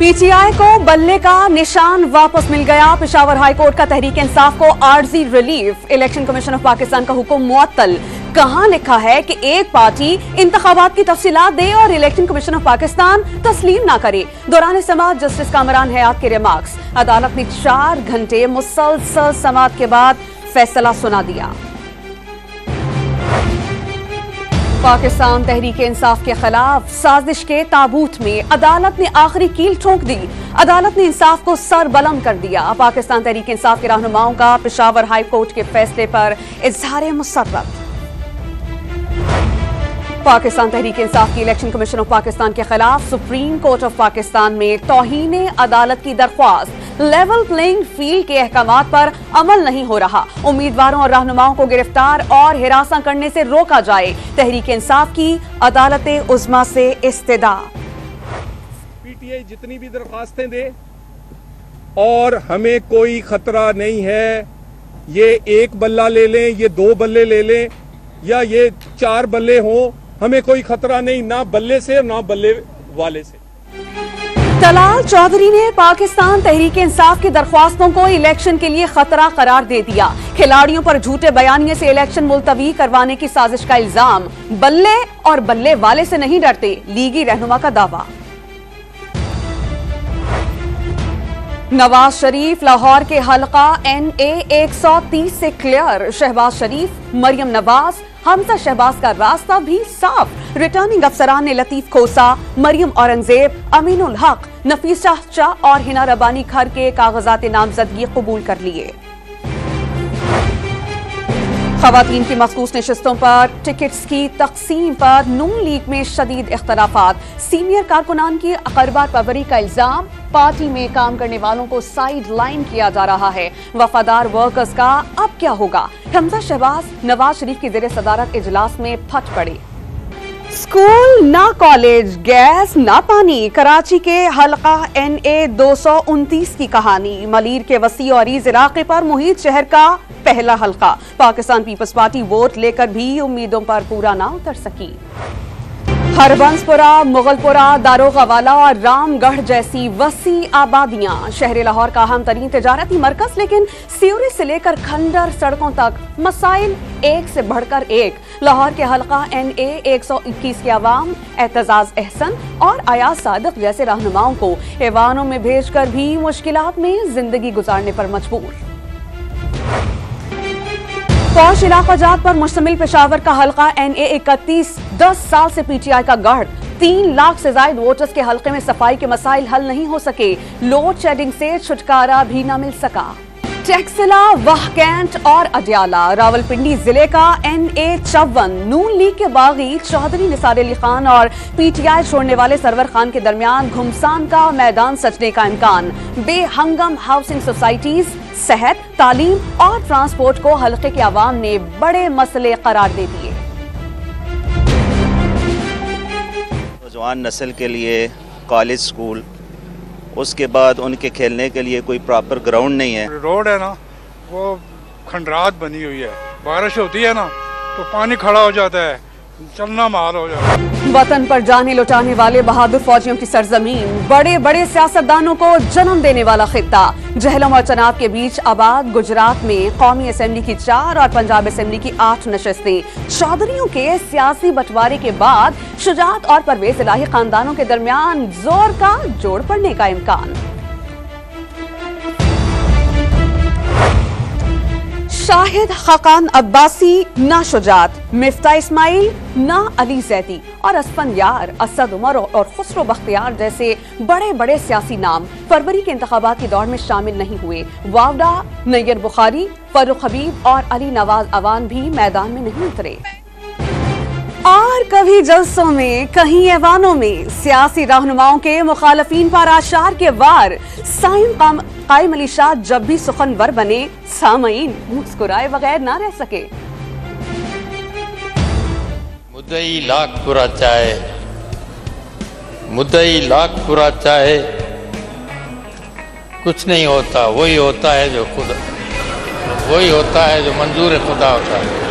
PTI को बल्ले का निशान वापस मिल गया। पेशावर हाईकोर्ट का तहरीक इंसाफ को आर्जी relief. Election commission of Pakistan का हुक्म मुअत्तल। कहां लिखा है कि एक पार्टी इंतखाबात की तफसीलात दे और इलेक्शन कमीशन ऑफ पाकिस्तान तस्लीम ना करे। दौरान समाअत जस्टिस कामरान हयात के रिमार्क्स। अदालत ने 4 घंटे मुसलसल समाअत के बाद फैसला सुना दिया। पाकिस्तान तहरीक इंसाफ के खिलाफ साजिश के ताबूत में अदालत ने आखिरी कील ठोक दी। अदालत ने इंसाफ को सर बुलंद कर दिया। पाकिस्तान तहरीक इंसाफ के रहनुमाओं का पेशावर हाई कोर्ट के फैसले पर इजहार मुसर्रत। पाकिस्तान तहरीक इंसाफ की इलेक्शन कमीशन ऑफ पाकिस्तान के खिलाफ सुप्रीम कोर्ट ऑफ पाकिस्तान में तौहीन अदालत की दरख्वास्त। लेवल प्लेइंग फील्ड के अहकामात पर अमल नहीं हो रहा। उम्मीदवारों और रहनुमाओं को गिरफ्तार और हिरासा करने से रोका जाए। तहरीक इंसाफ की अदालत उज़्मा से इस्तिदा। पीटीआई जितनी भी दरख्वास्तें दे और हमें कोई खतरा नहीं है, ये 1 बल्ला ले लें, ये 2 बल्ले ले लें या ये 4 बल्ले हों, हमें कोई खतरा नहीं, ना बल्ले से ना बल्ले वाले से। तलाल चौधरी ने पाकिस्तान तहरीक इंसाफ की दरख्वास्तों को इलेक्शन के लिए खतरा करार दे दिया। खिलाड़ियों पर झूठे बयानिए से इलेक्शन मुलतवी करवाने की साजिश का इल्जाम। बल्ले और बल्ले वाले से नहीं डरते, लीगी रहनुमा का दावा। नवाज शरीफ लाहौर के हलका NA 130 से क्लियर। शहबाज शरीफ, मरियम नवाज, हमजा शहबाज का रास्ता भी साफ। रिटर्निंग अफसरान ने लतीफ खोसा, मरियम औरंगजेब, अमीनुल हक, नफीसा शाह और हिना रबानी खर के कागजात नामजदगी कबूल कर लिए। खवातीन की मखसूस नशिस्तों पर टिकट्स की तकसीम पर नून लीग में शदीद इख्तलाफात। सीनियर कारकुनान की अकरबार परवरी का इल्जाम। पार्टी में काम करने वालों को साइड लाइन किया जा रहा है। वफादार वर्कर्स का अब क्या होगा? हमजा शहबाज नवाज शरीफ की ज़ेरे सदारत इजलास में फट पड़े। स्कूल ना कॉलेज, गैस ना पानी। कराची के हलका NA 229 की कहानी। मलीर के वसी और ईज इलाके पर मुहित शहर का पहला हलका। पाकिस्तान पीपल्स पार्टी वोट लेकर भी उम्मीदों पर पूरा ना उतर सकी। हरबंसपुरा, मुगलपुरा, दारोगावाला और रामगढ़ जैसी वसी आबादियां। शहर लाहौर का अहम तरीन तजारती मरकज, लेकिन सियोरी से लेकर खंडर सड़कों तक मसाइल एक से बढ़कर एक। लाहौर के हलका NA 121 के अवाम एतजाज अहसन और अयाज सादिक जैसे रहनुमाओं को ऐवानों में भेजकर भी मुश्किलात में जिंदगी गुजारने पर मजबूर। पौश इलाका जात पर मुश्तमिल पेशावर का हलका NA 31 10 साल से पीटीआई का गढ़। 3 लाख से ज्यादा वोटर्स के हलके में सफाई के मसाइल हल नहीं हो सके। लोड शेडिंग से छुटकारा भी न मिल सका। टेक्सिला, वाहकैंट और अडियाला। रावलपिंडी जिले का NA 54 नून लीग के बागी चौधरी निसार अली खान और पीटीआई छोड़ने वाले सरवर खान के दरमियान घुमसान का मैदान सजने का इम्कान। बेहंगम हाउसिंग सोसाइटीज, सेहत, तालीम और ट्रांसपोर्ट को हल्के के अवाम ने बड़े मसले करार दे दिए। नौजवान नस्ल के लिए कॉलेज, स्कूल, उसके बाद उनके खेलने के लिए कोई प्रॉपर ग्राउंड नहीं है। रोड है ना, वो खंडरात बनी हुई है। बारिश होती है ना तो पानी खड़ा हो जाता है, चलना मार हो जाता है। वतन पर जाने लुटाने वाले बहादुर फौजियों की सरजमीन। बड़े बड़े सियासतदानों को जन्म देने वाला खित्ता। जहलम और चनाब के बीच आबाद गुजरात में कौमी असेंबली की 4 और पंजाब असेंबली की 8 नशस्तें। चौधरियों के सियासी बंटवारे के बाद शुजात और परवेज इलाही खानदानों के दरमियान जोर का जोड़ पड़ने का इम्कान। शाहिद खकान अब्बासी ना शुजात, मिफ्ता इस्माइल ना अली जैदी और असफन यार, असद उमर और खुसरो बख्तियार जैसे बड़े बड़े सियासी नाम फरवरी के इंतखाबात की दौड़ में शामिल नहीं हुए। वावडा, नैयर बुखारी, फरूख हबीब और अली नवाज अवान भी मैदान में नहीं उतरे। और कभी जलसों में, कहीं ऐवानों में सियासी रहनुमाओं के मुखालफीन पर आशार के वार। कायम अली शाह जब भी सुखनवर बने, सामईन मुस्कुराए बगैर ना रह सके। मुद्दई लाख बुरा चाहे, मुद्दई लाख बुरा चाहे, कुछ नहीं होता, वही होता है जो खुदा, वही होता है जो मंजूर खुदा होता है।